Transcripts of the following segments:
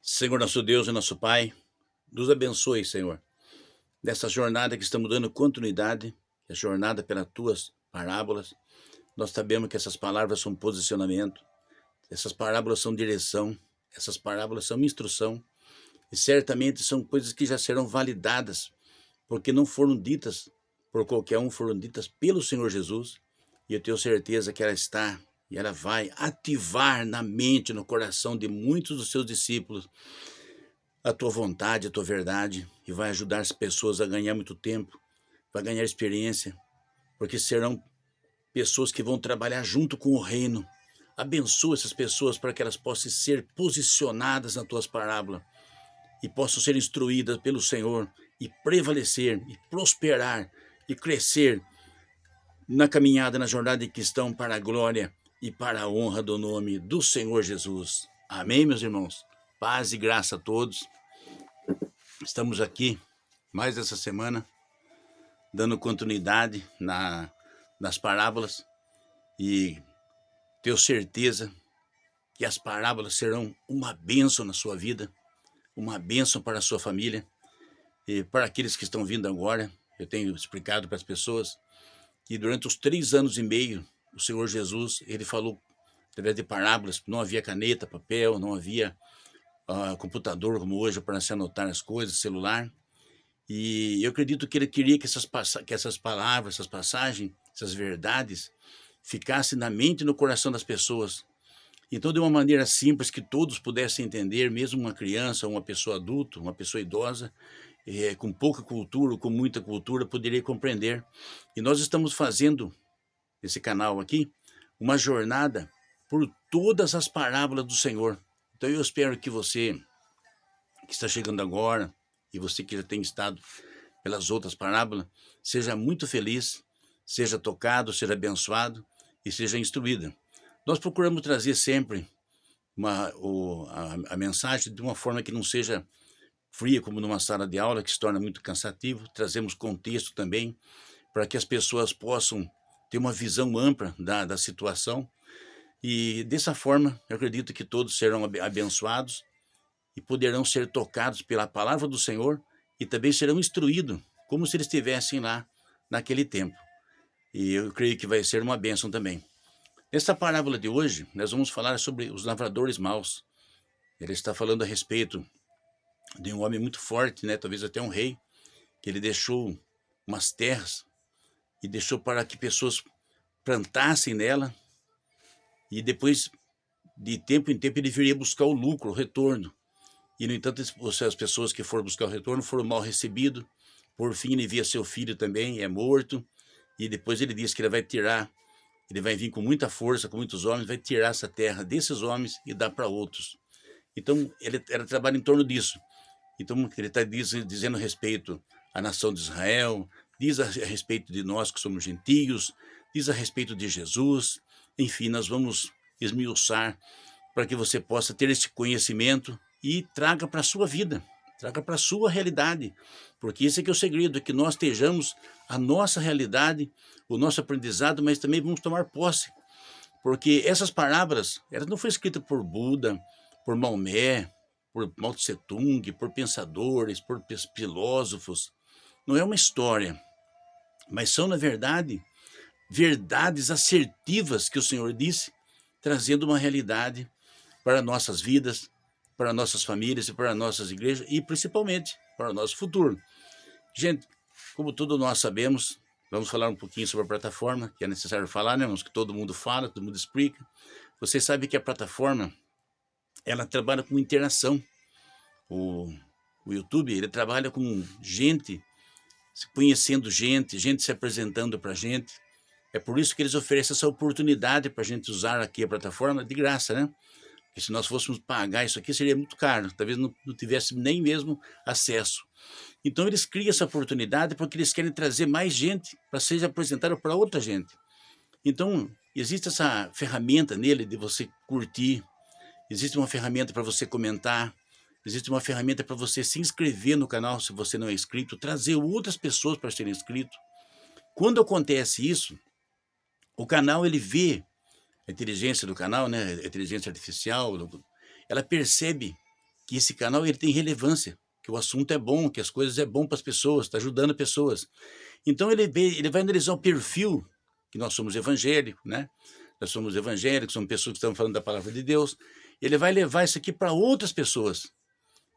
Senhor, nosso Deus e nosso Pai, nos abençoe, Senhor, nessa jornada que estamos dando continuidade, a jornada pelas tuas parábolas. Nós sabemos que essas palavras são posicionamento, essas parábolas são direção, essas parábolas são instrução, e certamente são coisas que já serão validadas, porque não foram ditas por qualquer um, foram ditas pelo Senhor Jesus, e eu tenho certeza que ela está e ela vai ativar na mente, no coração de muitos dos seus discípulos a tua vontade, a tua verdade, e vai ajudar as pessoas a ganhar muito tempo, vai ganhar experiência, porque serão pessoas que vão trabalhar junto com o reino. Abençoa essas pessoas para que elas possam ser posicionadas nas tuas parábolas e possam ser instruídas pelo Senhor e prevalecer e prosperar e crescer na caminhada, na jornada que estão para a glória e para a honra do nome do Senhor Jesus. Amém, meus irmãos? Paz e graça a todos. Estamos aqui mais essa semana dando continuidade nas parábolas e tenho certeza que as parábolas serão uma bênção na sua vida, uma bênção para a sua família e para aqueles que estão vindo agora. Eu tenho explicado para as pessoas que durante os 3 anos e meio o Senhor Jesus, ele falou através de parábolas. Não havia caneta, papel, não havia computador como hoje para se anotar as coisas, celular. E eu acredito que ele queria que essas palavras, essas passagens, essas verdades ficassem na mente e no coração das pessoas. Então, de uma maneira simples, que todos pudessem entender, mesmo uma criança, uma pessoa adulta, uma pessoa idosa, com pouca cultura ou com muita cultura, poderia compreender. E nós estamos fazendo, esse canal aqui, uma jornada por todas as parábolas do Senhor. Então, eu espero que você que está chegando agora, e você que já tem estado pelas outras parábolas, seja muito feliz, seja tocado, seja abençoado e seja instruída. Nós procuramos trazer sempre a mensagem de uma forma que não seja fria, como numa sala de aula, que se torna muito cansativo. Trazemos contexto também, para que as pessoas possam ter uma visão ampla da situação. E dessa forma, eu acredito que todos serão abençoados e poderão ser tocados pela palavra do Senhor e também serão instruídos, como se eles estivessem lá naquele tempo. E eu creio que vai ser uma bênção também. Nessa parábola de hoje, nós vamos falar sobre os lavradores maus. Ele está falando a respeito de um homem muito forte, né? Talvez até um rei, que ele deixou umas terras e deixou para que pessoas plantassem nela, e depois, de tempo em tempo, ele viria buscar o lucro, o retorno. E, no entanto, as pessoas que foram buscar o retorno foram mal recebidas. Por fim, ele via seu filho também, é morto. E depois ele diz que ele vai tirar, ele vai vir com muita força, com muitos homens, vai tirar essa terra desses homens e dar para outros. Então, ele trabalha em torno disso. Então, ele está dizendo a respeito à nação de Israel, diz a respeito de nós que somos gentios, diz a respeito de Jesus. Enfim, nós vamos esmiuçar para que você possa ter esse conhecimento e traga para a sua vida, traga para a sua realidade, porque esse é que é o segredo, é que nós estejamos a nossa realidade, o nosso aprendizado, mas também vamos tomar posse, porque essas parábolas, elas não foram escritas por Buda, por Maomé, por Mao Tse Tung, por pensadores, por filósofos. Não é uma história, mas são, na verdade, verdades assertivas que o Senhor disse, trazendo uma realidade para nossas vidas, para nossas famílias e para nossas igrejas e principalmente para o nosso futuro. Gente, como todos nós sabemos, vamos falar um pouquinho sobre a plataforma, que é necessário falar, né, irmãos? Que todo mundo fala, todo mundo explica. Vocês sabem que a plataforma, ela trabalha com interação. O YouTube, ele trabalha com gente, conhecendo gente, gente se apresentando para gente. É por isso que eles oferecem essa oportunidade para a gente usar aqui a plataforma de graça, né? Porque se nós fôssemos pagar isso aqui, seria muito caro. Talvez não tivesse nem mesmo acesso. Então, eles criam essa oportunidade porque eles querem trazer mais gente para ser apresentado para outra gente. Então, existe essa ferramenta nele de você curtir, existe uma ferramenta para você comentar, existe uma ferramenta para você se inscrever no canal se você não é inscrito, trazer outras pessoas para serem inscritos. Quando acontece isso, o canal, ele vê a inteligência do canal, né, a inteligência artificial, ela percebe que esse canal ele tem relevância, que o assunto é bom, que as coisas é bom para as pessoas, está ajudando pessoas. Então ele vai analisar o perfil, que nós somos evangélicos, né? Nós somos evangélicos, somos pessoas que estão falando da palavra de Deus. Ele vai levar isso aqui para outras pessoas.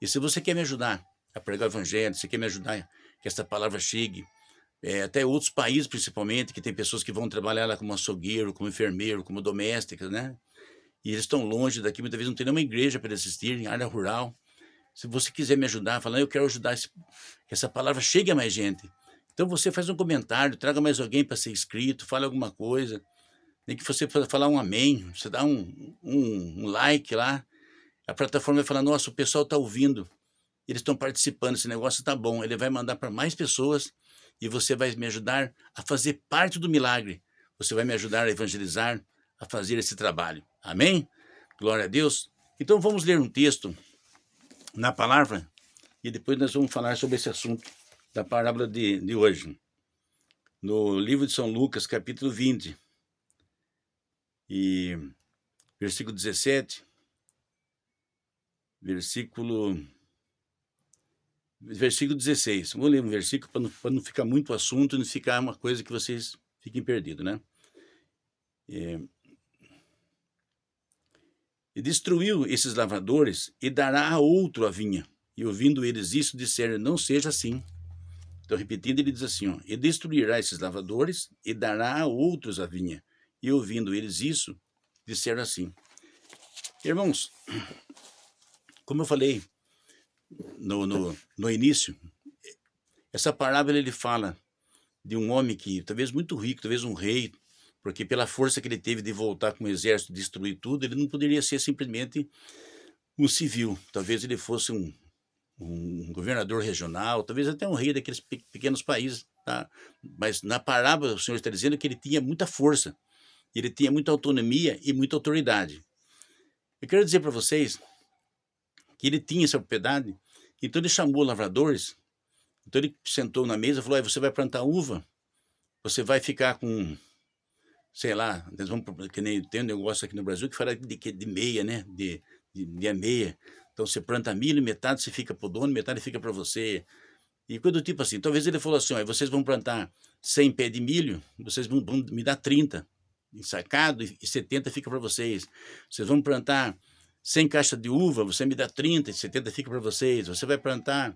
E se você quer me ajudar a pregar o evangelho, se quer me ajudar que essa palavra chegue, até outros países principalmente, que tem pessoas que vão trabalhar lá como açougueiro, como enfermeiro, como domésticas, né? E eles estão longe daqui, muitas vezes não tem nenhuma igreja para eles assistirem, área rural. Se você quiser me ajudar, falando, eu quero ajudar que essa palavra chegue a mais gente. Então você faz um comentário, traga mais alguém para ser inscrito, fale alguma coisa, nem que você falar um amém, você dá um like lá, a plataforma vai falar, nossa, o pessoal está ouvindo, eles estão participando, esse negócio está bom, ele vai mandar para mais pessoas e você vai me ajudar a fazer parte do milagre, você vai me ajudar a evangelizar, a fazer esse trabalho. Amém? Glória a Deus. Então vamos ler um texto na palavra e depois nós vamos falar sobre esse assunto da parábola de hoje. No livro de São Lucas, capítulo 20, e versículo 17, versículo 16. Vou ler um versículo para não ficar muito assunto, não ficar uma coisa que vocês fiquem perdidos, né? E destruiu esses lavradores e dará a outro a vinha. E ouvindo eles isso, disseram, não seja assim. Então, repetindo, ele diz assim, ó, e destruirá esses lavradores e dará a outros a vinha. E ouvindo eles isso, disseram assim. Irmãos, como eu falei no início, essa parábola ele fala de um homem que talvez muito rico, talvez um rei, porque pela força que ele teve de voltar com o exército, destruir tudo, ele não poderia ser simplesmente um civil. Talvez ele fosse um governador regional, talvez até um rei daqueles pequenos países, tá? Mas na parábola o Senhor está dizendo que ele tinha muita força, ele tinha muita autonomia e muita autoridade. Eu quero dizer para vocês que ele tinha essa propriedade, então ele chamou lavradores, então ele sentou na mesa e falou, você vai plantar uva, você vai ficar com, sei lá, nós vamos, que nem tem um negócio aqui no Brasil que fala de meia, né, de meia. Então você planta milho, metade você fica para o dono, metade fica para você. E coisa do tipo assim. Talvez ele falou assim, ó, vocês vão plantar 100 pés de milho, vocês vão me dar 30 ensacado e 70 fica para vocês. Vocês vão plantar 100 caixas de uva, você me dá 30 e 70 fica para vocês. Você vai plantar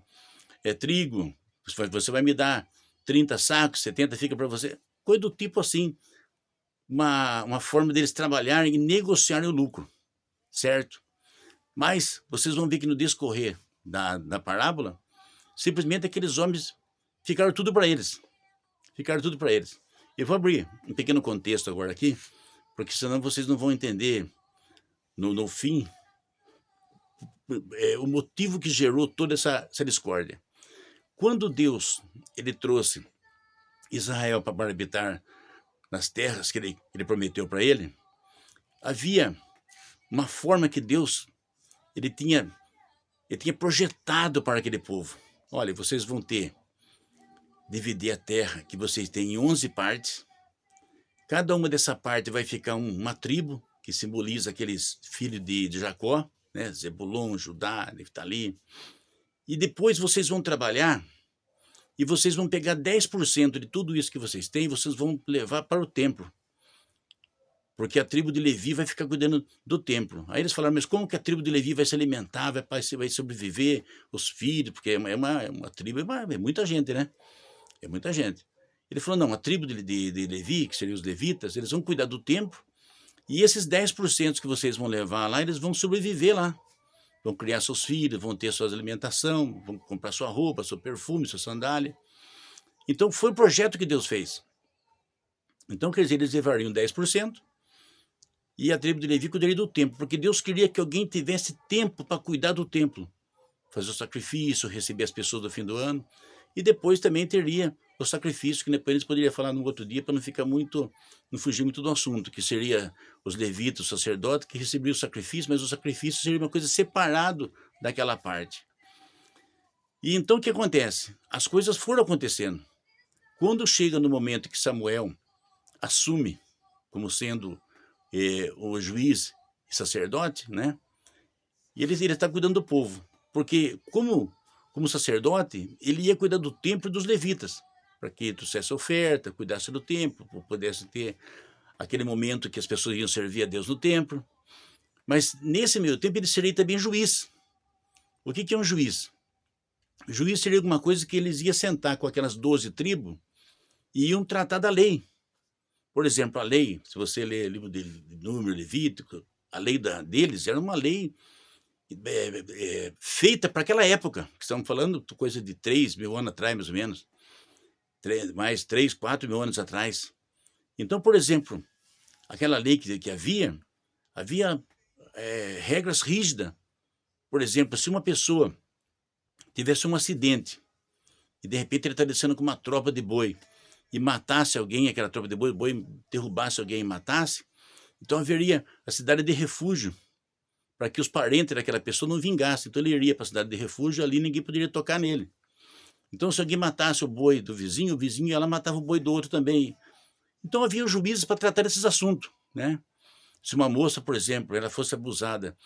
trigo, você vai me dar 30 sacos, 70 fica para você. Coisa do tipo assim. Uma forma deles trabalharem e negociarem o lucro, certo? Mas vocês vão ver que no discorrer da parábola, simplesmente aqueles homens ficaram tudo para eles. Ficaram tudo para eles. Eu vou abrir um pequeno contexto agora aqui, porque senão vocês não vão entender no fim o motivo que gerou toda essa discórdia. Quando Deus ele trouxe Israel para habitar nas terras que ele prometeu para ele, havia uma forma que Deus ele tinha projetado para aquele povo. Olha, vocês vão dividir a terra que vocês têm em 11 partes. Cada uma dessa parte vai ficar uma tribo, que simboliza aqueles filhos de Jacó, né? Zebulon, Judá, Neftali. E depois vocês vão trabalhar e vocês vão pegar 10% de tudo isso que vocês têm e vocês vão levar para o templo. Porque a tribo de Levi vai ficar cuidando do templo. Aí eles falaram, mas como que a tribo de Levi vai se alimentar, vai sobreviver, os filhos, porque é uma tribo, é muita gente, né? É muita gente. Ele falou, não, a tribo de Levi, que seriam os levitas, eles vão cuidar do templo, e esses 10% que vocês vão levar lá, eles vão sobreviver lá. Vão criar seus filhos, vão ter sua alimentação, vão comprar sua roupa, seu perfume, sua sandália. Então foi o projeto que Deus fez. Então, quer dizer, eles levariam 10%, e a tribo de Levi cuidaria do templo, porque Deus queria que alguém tivesse tempo para cuidar do templo, fazer o sacrifício, receber as pessoas do fim do ano, e depois também teria o sacrifício, que depois eles poderiam falar no outro dia, para não fugir muito do assunto, que seria os levitas, os sacerdotes, que receberiam o sacrifício, mas o sacrifício seria uma coisa separado daquela parte. E então o que acontece? As coisas foram acontecendo. Quando chega no momento que Samuel assume como sendo o juiz e sacerdote, né? E ele está cuidando do povo. Porque, como sacerdote, ele ia cuidar do templo e dos levitas, para que trouxesse oferta, cuidasse do templo, pudesse ter aquele momento que as pessoas iam servir a Deus no templo. Mas, nesse meio tempo, ele seria também juiz. O que é um juiz? O juiz seria alguma coisa que eles iam sentar com aquelas 12 tribos e iam tratar da lei. Por exemplo, a lei, se você ler o livro de Número, Levítico, a lei deles era uma lei feita para aquela época, que estamos falando coisa de 3.000 anos atrás, mais ou menos, mais 3, 4.000 anos atrás. Então, por exemplo, aquela lei que havia regras rígidas. Por exemplo, se uma pessoa tivesse um acidente e de repente ele está descendo com uma tropa de boi e matasse alguém, aquela tropa de boi, o boi derrubasse alguém e matasse, então haveria a cidade de refúgio, para que os parentes daquela pessoa não vingassem. Então ele iria para a cidade de refúgio, ali ninguém poderia tocar nele. Então se alguém matasse o boi do vizinho, o vizinho ela matava o boi do outro também. Então havia juízes para tratar desses assuntos, né? Se uma moça, por exemplo, ela fosse abusada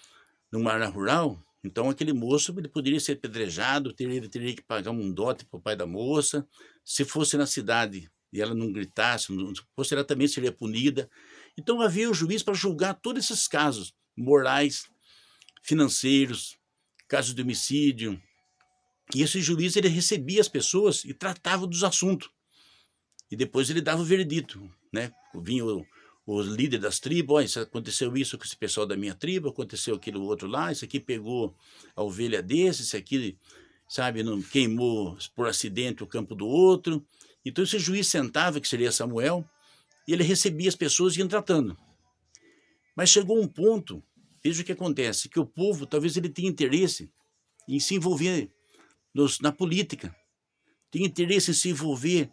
numa área rural, então aquele moço ele poderia ser apedrejado, teria que pagar um dote para o pai da moça. Se fosse na cidade e ela não gritasse, ela também seria punida. Então havia o juiz para julgar todos esses casos morais, financeiros, casos de homicídio. E esse juiz ele recebia as pessoas e tratava dos assuntos. E depois ele dava o veredito, né? Vinha o líder das tribos, isso aconteceu isso com esse pessoal da minha tribo, aconteceu aquilo outro lá, isso aqui pegou a ovelha desse, isso aqui, sabe, não queimou por acidente o campo do outro. Então esse juiz sentava, que seria Samuel, e ele recebia as pessoas e ia tratando. Mas chegou um ponto, veja o que acontece, que o povo, talvez ele tenha interesse em se envolver na política, tem interesse em se envolver,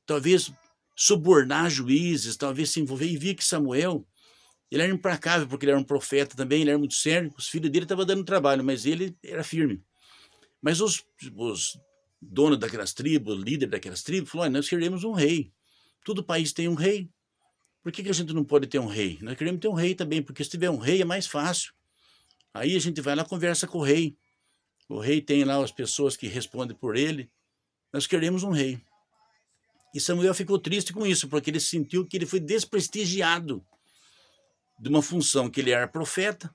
talvez subornar juízes, talvez se envolver, e via que Samuel, ele era implacável, porque ele era um profeta também, ele era muito sério, os filhos dele estavam dando trabalho, mas ele era firme. Mas os donos daquelas tribos, líderes daquelas tribos, falaram: nós queremos um rei, todo país tem um rei, por que a gente não pode ter um rei? Nós queremos ter um rei também, porque se tiver um rei é mais fácil. Aí a gente vai lá, conversa com o rei tem lá as pessoas que respondem por ele, nós queremos um rei. E Samuel ficou triste com isso, porque ele sentiu que ele foi desprestigiado de uma função, que ele era profeta,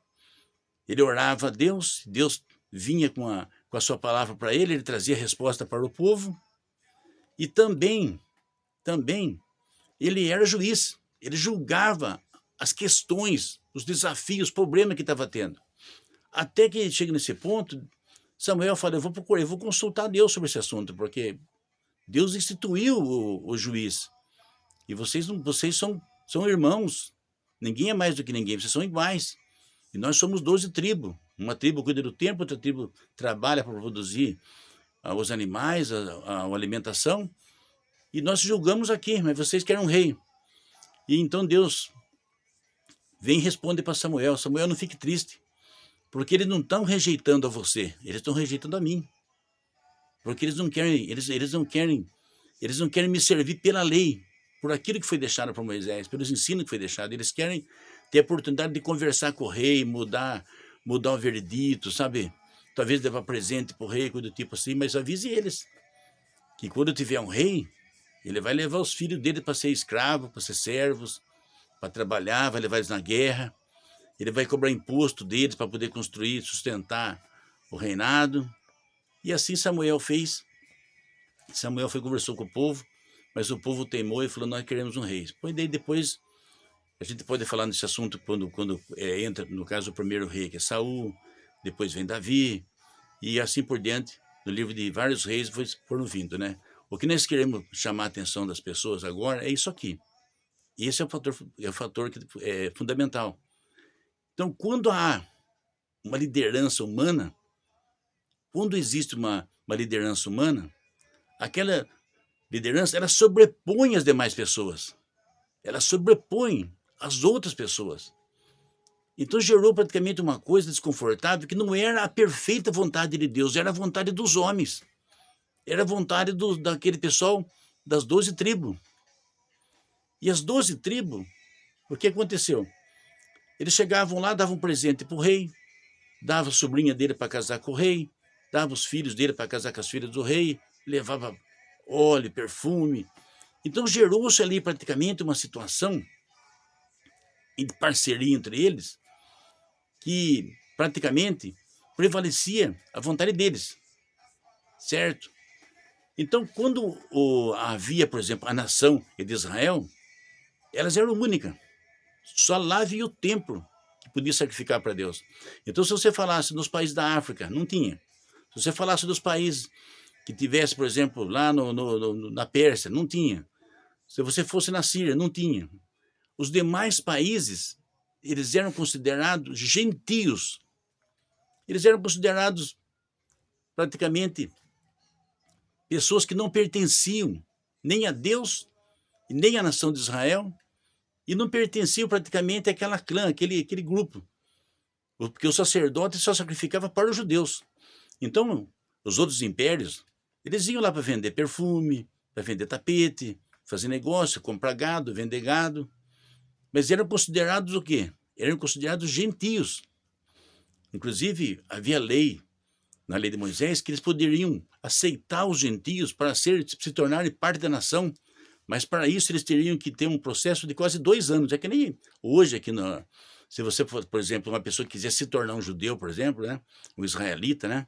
ele orava a Deus, Deus vinha com a sua palavra para ele trazia resposta para o povo, e também ele era juiz, ele julgava as questões, os desafios, os problemas que estava tendo. Até que chega nesse ponto, Samuel fala: eu vou consultar Deus sobre esse assunto, porque Deus instituiu o juiz. E vocês são irmãos. Ninguém é mais do que ninguém, vocês são iguais. E nós somos 12 tribos. Uma tribo cuida do tempo, outra tribo trabalha para produzir os animais, a alimentação. E nós julgamos aqui, mas vocês querem um rei. E então Deus vem e responde para Samuel: Samuel, não fique triste, porque eles não estão rejeitando a você, eles estão rejeitando a mim. Porque eles não querem me servir pela lei, por aquilo que foi deixado para Moisés, pelos ensinos que foi deixado. Eles querem ter a oportunidade de conversar com o rei, mudar o veredito, sabe? Talvez levar presente para o rei, coisa do tipo assim, mas avise eles que quando tiver um rei, ele vai levar os filhos dele para ser escravo, para ser servos, para trabalhar, vai levar eles na guerra, ele vai cobrar imposto deles para poder construir, sustentar o reinado. E assim Samuel fez. Samuel conversou com o povo, mas o povo teimou e falou: nós queremos um rei. Depois a gente pode falar nesse assunto quando entra, no caso, o primeiro rei, que é Saul, depois vem Davi, e assim por diante. No livro de vários reis foram vindo, né? O que nós queremos chamar a atenção das pessoas agora é isso aqui. Esse é o fator que é fundamental. Então, quando há uma liderança humana, quando existe uma liderança humana, aquela liderança, ela sobrepõe as demais pessoas. Ela sobrepõe as outras pessoas. Então gerou praticamente uma coisa desconfortável que não era a perfeita vontade de Deus, era a vontade dos homens. Era a vontade daquele pessoal das 12 tribos. E as 12 tribos, o que aconteceu? Eles chegavam lá, davam um presente para o rei, dava a sobrinha dele para casar com o rei, dava os filhos dele para casar com as filhas do rei, levava óleo, perfume. Então gerou-se ali praticamente uma situação de parceria entre eles que praticamente prevalecia a vontade deles, certo? Então, quando havia, por exemplo, a nação de Israel, elas eram únicas. Só lá havia o templo que podia sacrificar para Deus. Então, se você falasse nos países da África, não tinha. Se você falasse dos países que tivesse, por exemplo, lá na Pérsia, não tinha. Se você fosse na Síria, não tinha. Os demais países, eles eram considerados gentios. Eles eram considerados praticamente pessoas que não pertenciam nem a Deus, nem à nação de Israel, e não pertenciam praticamente àquela clã, aquele grupo. Porque o sacerdote só sacrificava para os judeus. Então, os outros impérios, eles iam lá para vender perfume, para vender tapete, fazer negócio, comprar gado, vender gado. Mas eram considerados o quê? Eram considerados gentios. Inclusive, havia lei, na lei de Moisés, que eles poderiam aceitar os gentios para se tornarem parte da nação, mas para isso eles teriam que ter um processo de quase 2 anos. É que nem hoje aqui, se você for, por exemplo, uma pessoa que quiser se tornar um judeu, por exemplo, né, um israelita, né,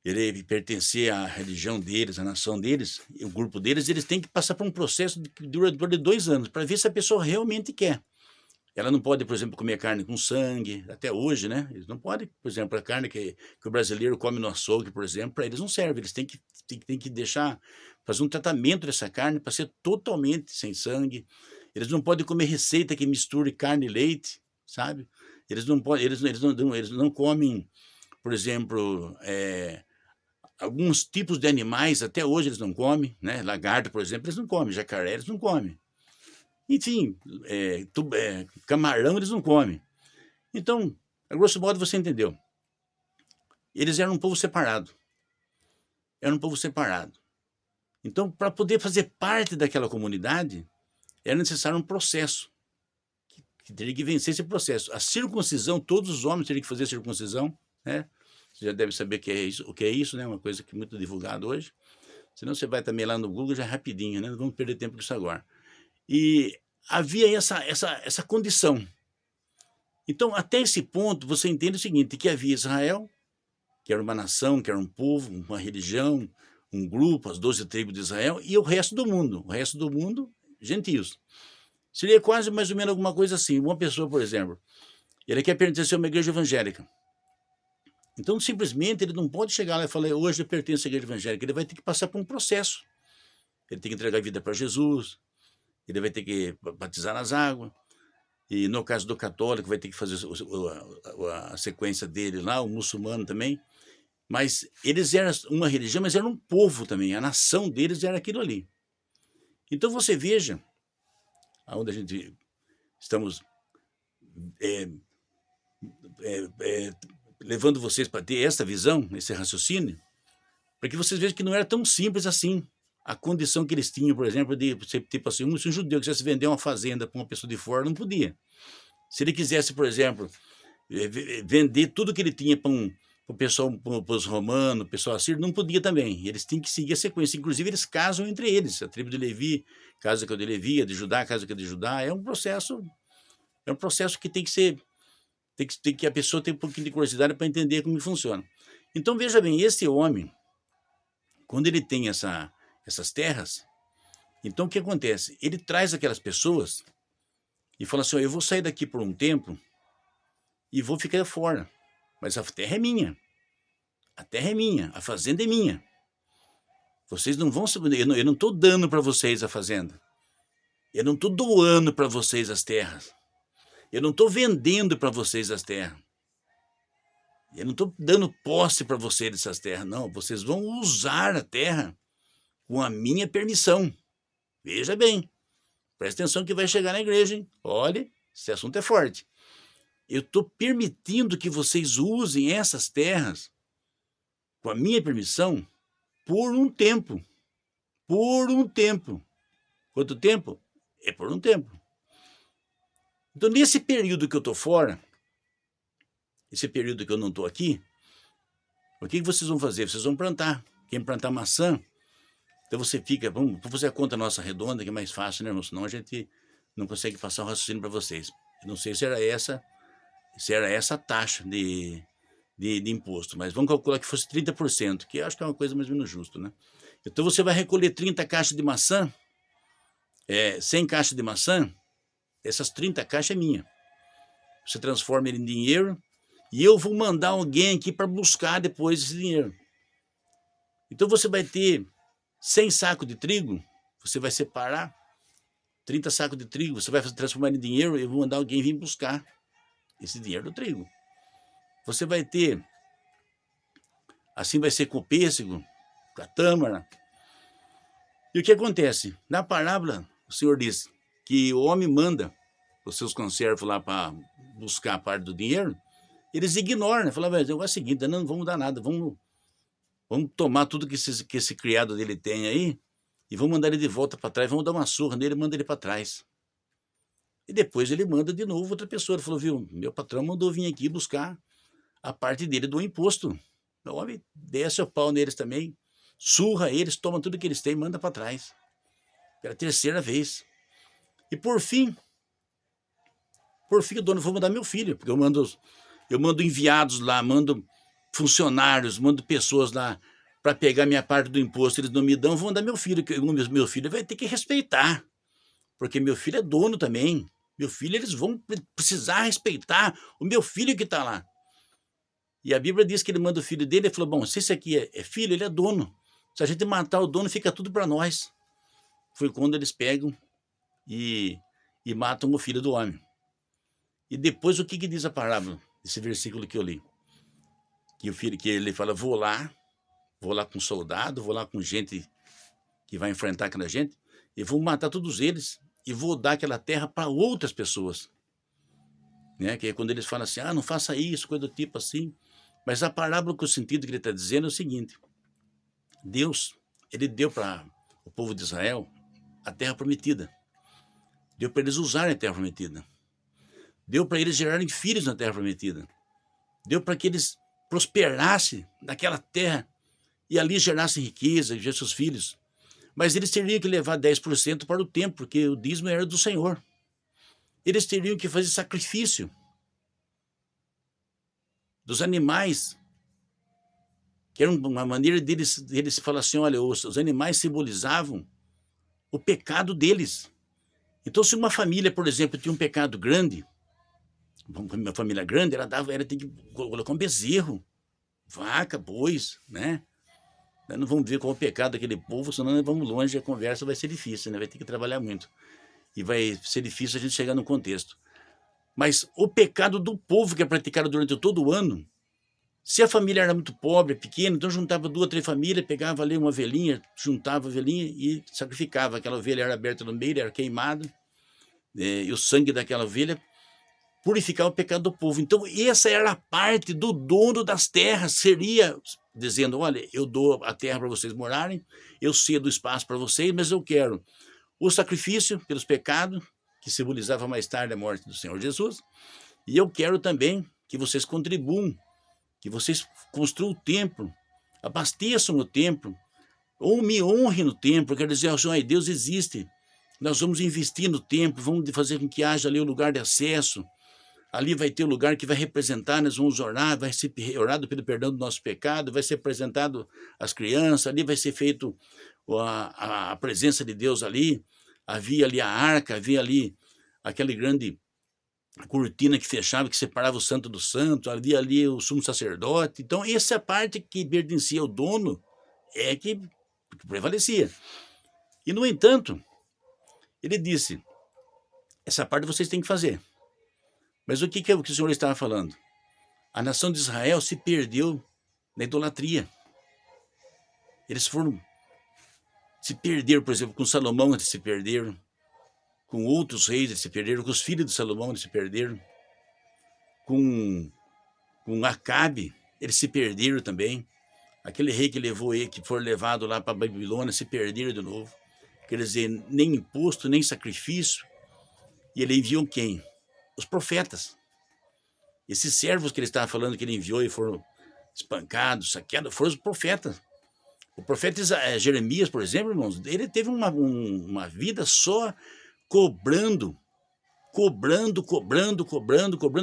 ele pertencer à religião deles, à nação deles, o grupo deles, eles têm que passar por um processo que dura 2 anos, para ver se a pessoa realmente quer. Ela não pode, por exemplo, comer carne com sangue, até hoje, né? Eles não podem, por exemplo, a carne que o brasileiro come no açougue, por exemplo, para eles não serve. Eles têm que deixar, fazer um tratamento dessa carne para ser totalmente sem sangue. Eles não podem comer receita que misture carne e leite, sabe? Eles não podem, eles não comem, por exemplo, alguns tipos de animais, até hoje eles não comem, né? Lagarto, por exemplo, eles não comem, jacaré eles não comem. Enfim, camarão eles não comem. Então, a grosso modo, você entendeu. Eles eram um povo separado. Era um povo separado. Então, para poder fazer parte daquela comunidade, era necessário um processo, que teria que vencer esse processo. A circuncisão, todos os homens teriam que fazer circuncisão, né? Você já deve saber o que é isso, né? Uma coisa que é muito divulgada hoje. Senão você vai também lá no Google já rapidinho, né? Não vamos perder tempo com isso agora. E havia essa condição. Então, até esse ponto, você entende o seguinte, que havia Israel, que era uma nação, que era um povo, uma religião, um grupo, as 12 tribos de Israel, e o resto do mundo, gentios. Seria quase mais ou menos alguma coisa assim. Uma pessoa, por exemplo, ele quer pertencer a uma igreja evangélica. Então, simplesmente, ele não pode chegar lá e falar, hoje eu pertenço à igreja evangélica. Ele vai ter que passar por um processo. Ele tem que entregar a vida para Jesus, ele vai ter que batizar nas águas, e no caso do católico vai ter que fazer a sequência dele lá, o muçulmano também. Mas eles eram uma religião, mas eram um povo também, a nação deles era aquilo ali. Então você veja, aonde a gente estamos levando vocês para ter essa visão, esse raciocínio, para que vocês vejam que não era tão simples assim. A condição que eles tinham, por exemplo, de tipo assim, se um judeu quisesse vender uma fazenda para uma pessoa de fora, não podia. Se ele quisesse, por exemplo, vender tudo que ele tinha para o pessoal, para os romanos, o pessoal assírio, não podia também. Eles tinham que seguir a sequência. Inclusive, eles casam entre eles. A tribo de Levi casa com a de Levi, a de Judá casa com a de Judá. É um processo que tem que ser, tem que a pessoa tem um pouquinho de curiosidade para entender como funciona. Então, veja bem, esse homem, quando ele tem essas terras, então o que acontece? Ele traz aquelas pessoas e fala assim, eu vou sair daqui por um tempo e vou ficar fora, mas a terra é minha, a fazenda é minha. Vocês não vão saber, eu não estou dando para vocês a fazenda, eu não estou doando para vocês as terras, eu não estou vendendo para vocês as terras, eu não estou dando posse para vocês dessas terras, não, vocês vão usar a terra com a minha permissão. Veja bem, presta atenção que vai chegar na igreja, hein? Olha, esse assunto é forte. Eu estou permitindo que vocês usem essas terras, com a minha permissão, por um tempo. Por um tempo. Quanto tempo? É por um tempo. Então, nesse período que eu estou fora, esse período que eu não estou aqui, o que vocês vão fazer? Vocês vão plantar. Quem plantar maçã, então você fica, vamos fazer a conta nossa redonda, que é mais fácil, né, irmão? Senão a gente não consegue passar o raciocínio para vocês. Eu não sei se era essa a taxa de imposto, mas vamos calcular que fosse 30%, que eu acho que é uma coisa mais ou menos justa, né? Então você vai recolher 30 caixas de maçã, 100 caixas de maçã, essas 30 caixas é minha. Você transforma ele em dinheiro e eu vou mandar alguém aqui para buscar depois esse dinheiro. Então você vai ter 100 sacos de trigo, você vai separar 30 sacos de trigo, você vai transformar em dinheiro e eu vou mandar alguém vir buscar esse dinheiro do trigo. Você vai ter, assim vai ser com o pêssego, com a tâmara. E o que acontece? Na parábola, o Senhor diz que o homem manda os seus conservos lá para buscar a parte do dinheiro, eles ignoram, né? Falam, é o seguinte, não vamos dar nada, vamos tomar tudo que esse criado dele tem aí e vamos mandar ele de volta para trás, vamos dar uma surra nele e manda ele para trás. E depois ele manda de novo outra pessoa. Ele falou, viu, meu patrão mandou vir aqui buscar a parte dele do imposto. O homem desce o pau neles também, surra eles, toma tudo que eles têm e manda para trás. Pela terceira vez. E por fim, o dono, vou mandar meu filho, porque eu mando enviados lá, mando funcionários, mando pessoas lá para pegar minha parte do imposto, eles não me dão, vou mandar meu filho, que meu filho vai ter que respeitar, porque meu filho é dono também. Meu filho, eles vão precisar respeitar o meu filho que está lá. E a Bíblia diz que ele manda o filho dele, ele falou, bom, se esse aqui é filho, ele é dono. Se a gente matar o dono, fica tudo para nós. Foi quando eles pegam e matam o filho do homem. E depois o que diz a parábola, esse versículo que eu li? Que ele fala, vou lá com soldado, vou lá com gente que vai enfrentar aquela gente, e vou matar todos eles, e vou dar aquela terra para outras pessoas. Né? Que é quando eles falam assim, não faça isso, coisa do tipo assim. Mas a parábola, com o sentido que ele está dizendo é o seguinte, Deus, ele deu para o povo de Israel a terra prometida. Deu para eles usarem a terra prometida. Deu para eles gerarem filhos na terra prometida. Deu para que eles prosperassem naquela terra e ali gerassem riqueza, gerassem seus filhos. Mas eles teriam que levar 10% para o templo, porque o dízimo era do Senhor. Eles teriam que fazer sacrifício dos animais, que era uma maneira deles falar assim, olha, os animais simbolizavam o pecado deles. Então, se uma família, por exemplo, tinha um pecado grande, uma família grande, ela tinha que colocar um bezerro, vaca, bois, né? Nós não vamos ver qual é o pecado daquele povo, senão nós vamos longe e a conversa vai ser difícil, né? Vai ter que trabalhar muito. E vai ser difícil a gente chegar no contexto. Mas o pecado do povo que é praticado durante todo o ano, se a família era muito pobre, pequena, então juntava 2 ou 3 famílias, pegava ali uma ovelhinha, juntava a ovelhinha e sacrificava. Aquela ovelha era aberta no meio, era queimada, e o sangue daquela ovelha purificava o pecado do povo. Então, essa era a parte do dono das terras, seria dizendo, olha, eu dou a terra para vocês morarem, eu cedo o espaço para vocês, mas eu quero o sacrifício pelos pecados, que simbolizava mais tarde a morte do Senhor Jesus, e eu quero também que vocês contribuam, que vocês construam o templo, abasteçam o templo, ou me honrem no templo, quer dizer, Deus existe, nós vamos investir no templo, vamos fazer com que haja ali o lugar de acesso, ali vai ter o lugar que vai representar, nós vamos orar, vai ser orado pelo perdão do nosso pecado, vai ser apresentado às crianças, ali vai ser feito a presença de Deus ali, havia ali a arca, havia ali aquela grande cortina que fechava, que separava o santo do santo, havia ali o sumo sacerdote. Então, essa parte que pertencia ao dono é que prevalecia. E, no entanto, ele disse, essa parte vocês têm que fazer. Mas o que é o que o Senhor estava falando? A nação de Israel se perdeu na idolatria. Eles se perderam, por exemplo, com Salomão, eles se perderam. Com outros reis, eles se perderam. Com os filhos de Salomão, eles se perderam. Com Acabe, eles se perderam também. Aquele rei que foi levado lá para a Babilônia, se perderam de novo. Quer dizer, nem imposto, nem sacrifício. E ele enviou quem? Os profetas. Esses servos que ele estava falando que ele enviou e foram espancados, saqueados, foram os profetas. O profeta Jeremias, por exemplo, irmãos, ele teve uma vida só cobrando, cobrando,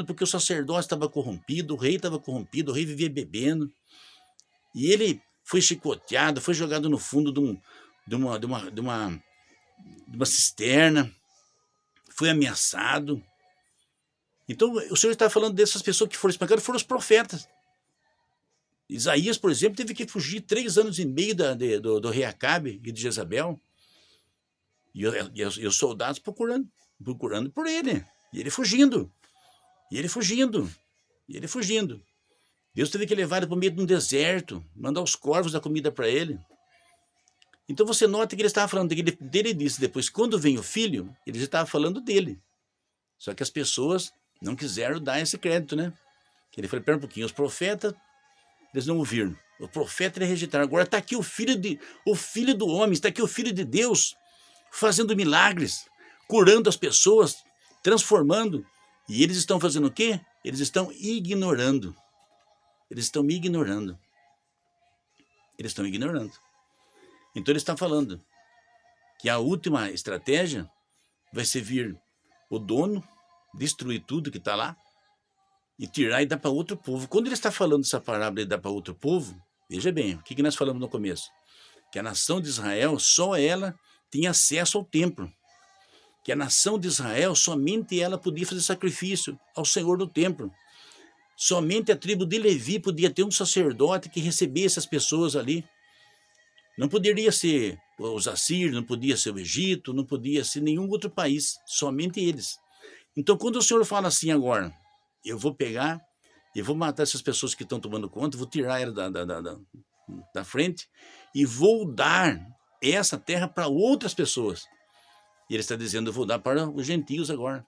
porque o sacerdócio estava corrompido, o rei estava corrompido, o rei vivia bebendo. E ele foi chicoteado, foi jogado no fundo de uma cisterna, foi ameaçado. Então, o Senhor está falando dessas pessoas que foram espancadas, foram os profetas. Isaías, por exemplo, teve que fugir 3 anos e meio do rei Acabe e de Jezabel. E os soldados procurando por ele. E ele fugindo. E ele fugindo. E ele fugindo. Deus teve que levar ele para o meio de um deserto, mandar os corvos dar comida para ele. Então você nota que ele estava falando dele disse depois, quando vem o filho, ele já estava falando dele. Só que as pessoas não quiseram dar esse crédito, né? Ele falou, pera um pouquinho, os profetas, eles não ouviram. O profeta eles rejeitaram. Agora está aqui o filho do homem, está aqui o filho de Deus, fazendo milagres, curando as pessoas, transformando. E eles estão fazendo o quê? Eles estão ignorando. Eles estão me ignorando. Eles estão ignorando. Então ele está falando que a última estratégia vai ser vir o dono, destruir tudo que está lá e tirar e dar para outro povo. Quando ele está falando essa parábola e dar para outro povo, veja bem, o que nós falamos no começo? Que a nação de Israel, só ela tinha acesso ao templo. Que a nação de Israel, somente ela podia fazer sacrifício ao Senhor no templo. Somente a tribo de Levi podia ter um sacerdote que recebesse as pessoas ali. Não poderia ser os assírios, não podia ser o Egito, não podia ser nenhum outro país, somente eles. Então, quando o Senhor fala assim agora, eu vou pegar, eu vou matar essas pessoas que estão tomando conta, vou tirar ela da frente e vou dar essa terra para outras pessoas. E ele está dizendo, eu vou dar para os gentios agora.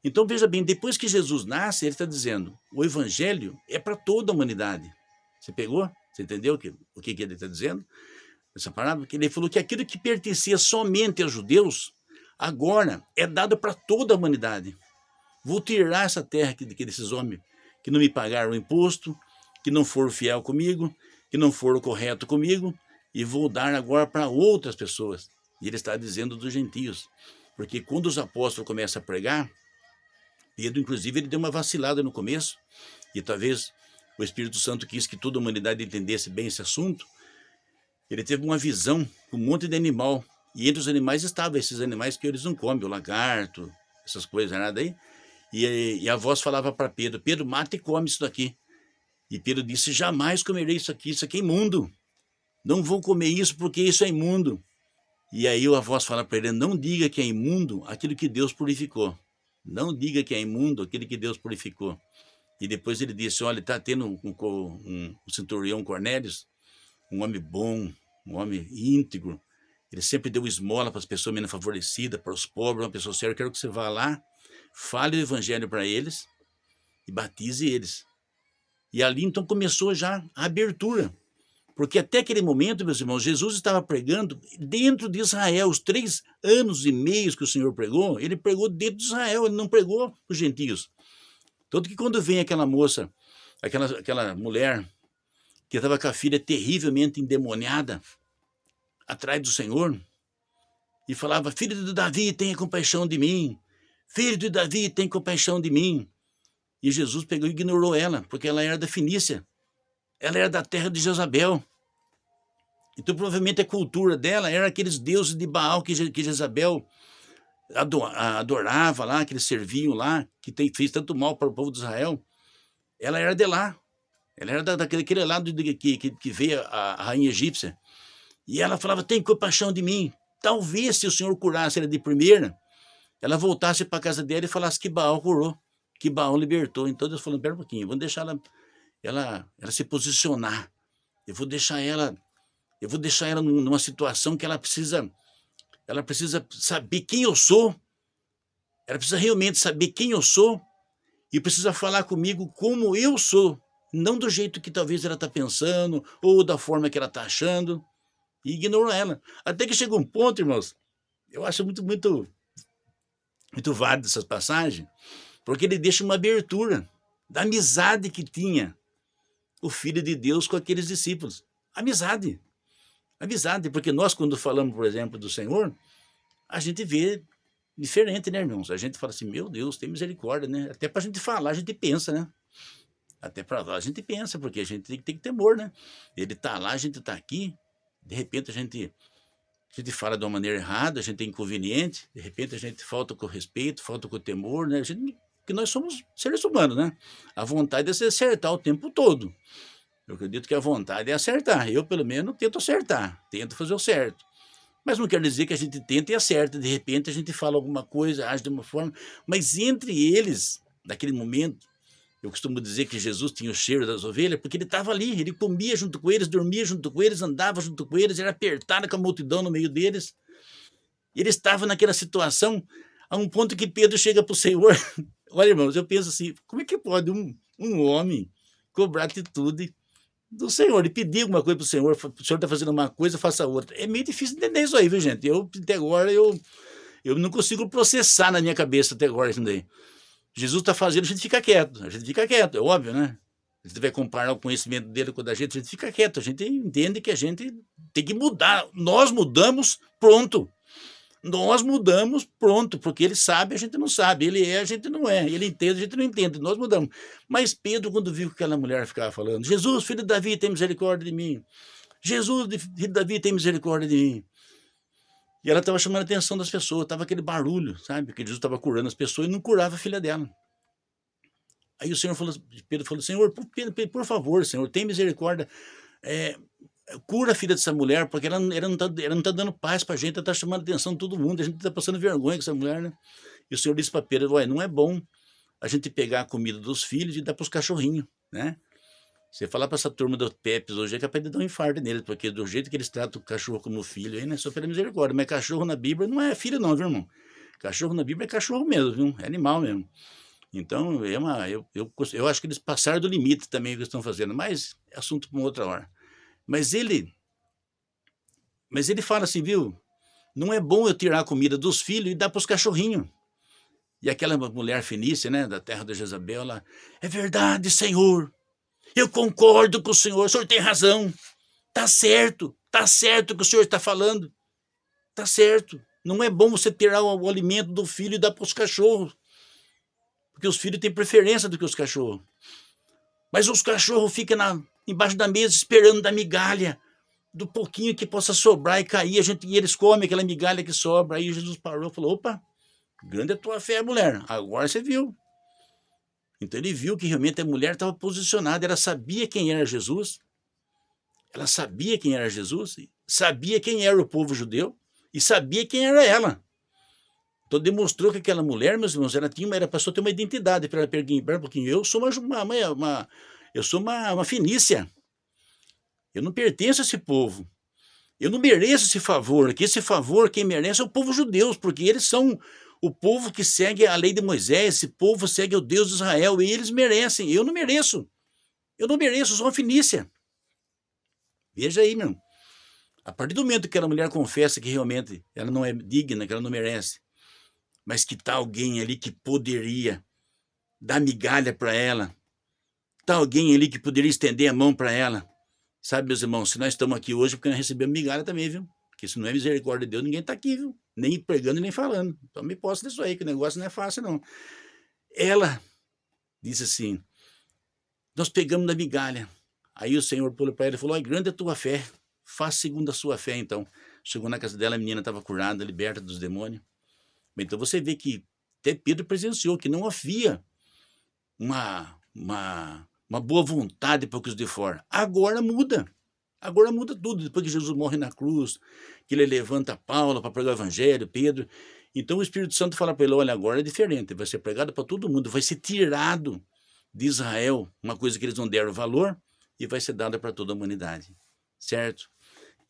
Então, veja bem, depois que Jesus nasce, ele está dizendo, o evangelho é para toda a humanidade. Você pegou? Você entendeu o que ele está dizendo? Essa parábola, que ele falou que aquilo que pertencia somente aos judeus, agora é dado para toda a humanidade. Vou tirar essa terra desses homens que não me pagaram o imposto, que não foram fiel comigo, que não foram correto comigo, e vou dar agora para outras pessoas. E ele está dizendo dos gentios. Porque quando os apóstolos começam a pregar, Pedro, inclusive, ele deu uma vacilada no começo, e talvez o Espírito Santo quis que toda a humanidade entendesse bem esse assunto. Ele teve uma visão com um monte de animal, e entre os animais estavam esses animais que eles não comem, o lagarto, essas coisas, nada aí. E a voz falava para Pedro, Pedro, mata e come isso daqui. E Pedro disse, jamais comerei isso aqui é imundo. Não vou comer isso porque isso é imundo. E aí a voz fala para ele, não diga que é imundo aquilo que Deus purificou. Não diga que é imundo aquilo que Deus purificou. E depois ele disse, olha, está tendo um centurião Cornélios, um homem bom, um homem íntegro. Ele sempre deu esmola para as pessoas menos favorecidas, para os pobres, uma pessoa séria. Eu quero que você vá lá, fale o evangelho para eles e batize eles. E ali então começou já a abertura. Porque até aquele momento, meus irmãos, Jesus estava pregando dentro de Israel. Os 3 anos e meio que o Senhor pregou, ele pregou dentro de Israel, ele não pregou os gentios. Tanto que quando vem aquela moça, aquela mulher que estava com a filha terrivelmente endemoniada atrás do Senhor, e falava, filho de Davi, tenha compaixão de mim. Filho de Davi, tenha compaixão de mim. E Jesus pegou e ignorou ela, porque ela era da Fenícia. Ela era da terra de Jezabel. Então, provavelmente, a cultura dela era aqueles deuses de Baal que Jezabel adorava lá, que eles serviam lá, que fez tanto mal para o povo de Israel. Ela era de lá. Ela era daquele lado que veio a rainha egípcia. E ela falava, tem compaixão de mim. Talvez, se o Senhor curasse ela de primeira, ela voltasse para a casa dela e falasse que Baal curou, que Baal libertou. Então, Deus falou, pera um pouquinho, vamos deixar ela se posicionar. Eu vou deixar ela numa situação que ela precisa saber quem eu sou. Ela precisa realmente saber quem eu sou e precisa falar comigo como eu sou, não do jeito que talvez ela está pensando ou da forma que ela está achando. E ignorou ela. Até que chega um ponto, irmãos, eu acho muito válido essas passagens, porque ele deixa uma abertura. da amizade que tinha o Filho de Deus com aqueles discípulos. Amizade. Amizade, porque nós, quando falamos, por exemplo, do Senhor, a gente vê diferente, né, irmãos? A gente fala assim, meu Deus, tem misericórdia, né? Até para a gente falar, a gente pensa, né? Até para falar, a gente pensa, porque a gente tem que ter temor, né? Ele está lá, a gente está aqui, de repente a gente fala de uma maneira errada, a gente é inconveniente, de repente a gente falta com respeito, falta com temor, né? Porque nós somos seres humanos, né? A vontade é se acertar o tempo todo. Eu acredito que a vontade é acertar. Eu, pelo menos, tento acertar, tento fazer o certo. Mas não quer dizer que a gente tenta e acerta. De repente a gente fala alguma coisa, age de uma forma, mas entre eles, naquele momento, eu costumo dizer que Jesus tinha o cheiro das ovelhas, porque ele estava ali, ele comia junto com eles, dormia junto com eles, andava junto com eles, era apertado com a multidão no meio deles. E ele estava naquela situação, a um ponto que Pedro chega para o Senhor. Olha, irmãos, eu penso assim, como é que pode um homem cobrar atitude do Senhor e pedir alguma coisa para o Senhor está fazendo uma coisa, faça outra? É meio difícil entender isso aí, viu, gente? Até agora, eu não consigo processar na minha cabeça até agora isso daí. Jesus está fazendo, a gente fica quieto, é óbvio, né? A gente vai comparar o conhecimento dele com o da gente, a gente fica quieto, a gente entende que a gente tem que mudar. Nós mudamos, pronto. Nós mudamos, pronto, porque ele sabe, a gente não sabe, ele é, a gente não é, ele entende, a gente não entende, nós mudamos. Mas Pedro, quando viu que aquela mulher ficava falando, Jesus, filho de Davi, tem misericórdia de mim. Jesus, filho de Davi, tem misericórdia de mim. E ela estava chamando a atenção das pessoas, estava aquele barulho, sabe? Porque Jesus estava curando as pessoas e não curava a filha dela. Aí o Senhor falou, Pedro falou, Senhor, por favor, Senhor, tem misericórdia, cura a filha dessa mulher, porque ela não tá dando paz pra gente, ela tá chamando a atenção de todo mundo, a gente tá passando vergonha com essa mulher, né? E o Senhor disse para Pedro, olha, não é bom a gente pegar a comida dos filhos e dar pros cachorrinhos, né? Você falar para essa turma dos Pepes hoje é capaz de dar um infarto neles, porque do jeito que eles tratam o cachorro como filho, aí, né? Só pela misericórdia. Mas cachorro na Bíblia não é filho, não, viu, irmão? Cachorro na Bíblia é cachorro mesmo, viu? É animal mesmo. Então, eu acho que eles passaram do limite também o que estão fazendo, mas é assunto para uma outra hora. Mas ele fala assim, viu? Não é bom eu tirar a comida dos filhos e dar para os cachorrinhos. E aquela mulher fenícia, né, da terra de Jezabel, ela, é verdade, Senhor. Eu concordo com o senhor tem razão. Tá certo o que o senhor está falando. Tá certo. Não é bom você tirar o alimento do filho e dar para os cachorros. Porque os filhos têm preferência do que os cachorros. Mas os cachorros ficam embaixo da mesa esperando da migalha, do pouquinho que possa sobrar e cair, e eles comem aquela migalha que sobra. Aí Jesus parou e falou, opa, grande é a tua fé, mulher. Agora você viu. Então ele viu que realmente a mulher estava posicionada, ela sabia quem era Jesus, sabia quem era o povo judeu e sabia quem era ela. Então demonstrou que aquela mulher, meus irmãos, era passou a ter uma identidade para ela perguntar um pouquinho. Eu sou uma fenícia. Eu não pertenço a esse povo. Eu não mereço esse favor. Que esse favor quem merece é o povo judeu, porque eles são o povo que segue a lei de Moisés, esse povo segue o Deus de Israel, e eles merecem. Eu não mereço. Eu sou uma fenícia. Veja aí, meu irmão. A partir do momento que aquela mulher confessa que realmente ela não é digna, que ela não merece, mas que está alguém ali que poderia dar migalha para ela, está alguém ali que poderia estender a mão para ela. Sabe, meus irmãos, se nós estamos aqui hoje, porque nós recebemos migalha também, viu? Porque se não é misericórdia de Deus, ninguém está aqui, viu? Nem pregando, nem falando. Então me posso disso aí, que o negócio não é fácil, não. Ela disse assim, nós pegamos da migalha. Aí o Senhor pulou para ela e falou, grande é a tua fé, faz segundo a sua fé, então. Chegou na casa dela, a menina estava curada, liberta dos demônios. Então você vê que até Pedro presenciou que não havia uma boa vontade para os de fora. Agora muda tudo. Depois que Jesus morre na cruz, que ele levanta Paulo para pregar o evangelho, Pedro. Então o Espírito Santo fala para ele, olha, agora é diferente, vai ser pregado para todo mundo, vai ser tirado de Israel uma coisa que eles não deram valor e vai ser dada para toda a humanidade, certo?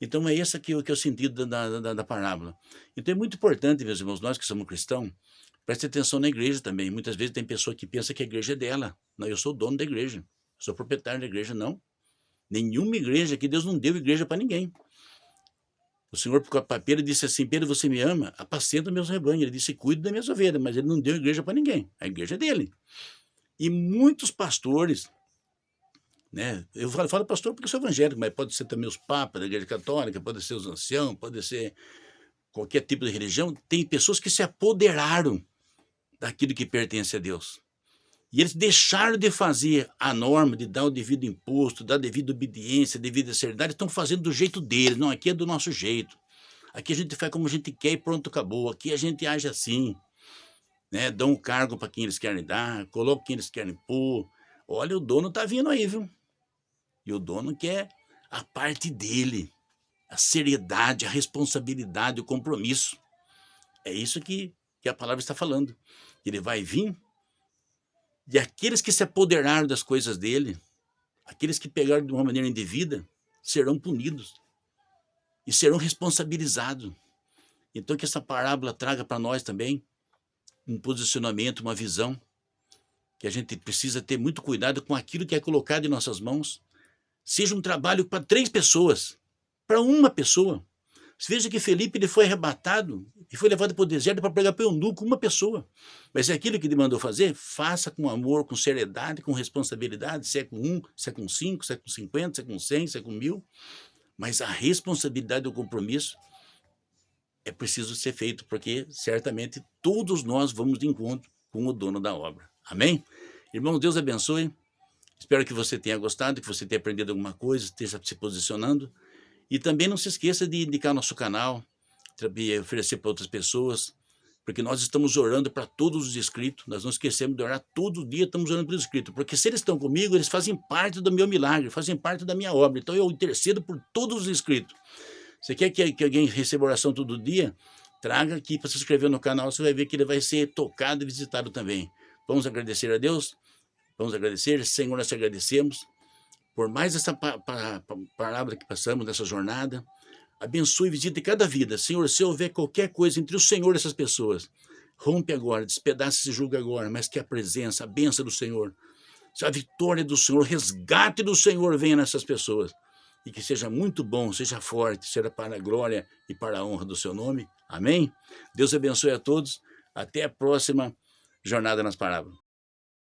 Então é esse aqui que é o sentido da parábola. Então é muito importante, meus irmãos, nós que somos cristãos, preste atenção na igreja também. Muitas vezes tem pessoa que pensa que a igreja é dela. Não, eu sou dono da igreja, eu sou proprietário da igreja, não. Nenhuma igreja aqui, Deus não deu igreja para ninguém. O Senhor para Pedro disse assim, Pedro, você me ama? Apacenta meus rebanhos. Ele disse, cuide das minhas ovelhas, mas ele não deu igreja para ninguém. A igreja é dele. E muitos pastores, né? Eu falo pastor porque eu sou evangélico, mas pode ser também os papas da Igreja Católica, pode ser os anciãos, pode ser qualquer tipo de religião. Tem pessoas que se apoderaram daquilo que pertence a Deus. E eles deixaram de fazer a norma, de dar o devido imposto, dar a devida obediência, a devida seriedade, estão fazendo do jeito deles. Não, aqui é do nosso jeito. Aqui a gente faz como a gente quer e pronto, acabou. Aqui a gente age assim, né? Dão um cargo para quem eles querem dar, colocam quem eles querem pôr. Olha, o dono está vindo aí, viu? E o dono quer a parte dele, a seriedade, a responsabilidade, o compromisso. É isso que a palavra está falando. Ele vai vir e aqueles que se apoderaram das coisas dele, aqueles que pegaram de uma maneira indevida, serão punidos e serão responsabilizados. Então que essa parábola traga para nós também um posicionamento, uma visão, que a gente precisa ter muito cuidado com aquilo que é colocado em nossas mãos. Seja um trabalho para 3 pessoas, para uma pessoa. Você veja que Felipe ele foi arrebatado e foi levado para o deserto para pregar para o eunuco, uma pessoa. Mas é aquilo que ele mandou fazer, faça com amor, com seriedade, com responsabilidade, se é com 1, se é com 5, se é com 50, se é com 100, se é com 1000. Mas a responsabilidade e o compromisso é preciso ser feito, porque certamente todos nós vamos de encontro com o dono da obra. Amém? Irmãos, Deus abençoe. Espero que você tenha gostado, que você tenha aprendido alguma coisa, esteja se posicionando. E também não se esqueça de indicar nosso canal, oferecer para outras pessoas, porque nós estamos orando para todos os inscritos. Nós não esquecemos de orar todo dia, estamos orando pelos inscritos, porque se eles estão comigo, eles fazem parte do meu milagre, fazem parte da minha obra. Então eu intercedo por todos os inscritos. Você quer que alguém receba oração todo dia? Traga aqui para se inscrever no canal, você vai ver que ele vai ser tocado e visitado também. Vamos agradecer a Deus? Vamos agradecer. Senhor, nós te agradecemos por mais essa palavra que passamos nessa jornada. Abençoe e visite cada vida. Senhor, se houver qualquer coisa entre o Senhor e essas pessoas, rompe agora, despedaça esse julgo agora, mas que a presença, a bênção do Senhor, a vitória do Senhor, o resgate do Senhor venha nessas pessoas. E que seja muito bom, seja forte, seja para a glória e para a honra do seu nome. Amém? Deus abençoe a todos. Até a próxima Jornada nas Palavras.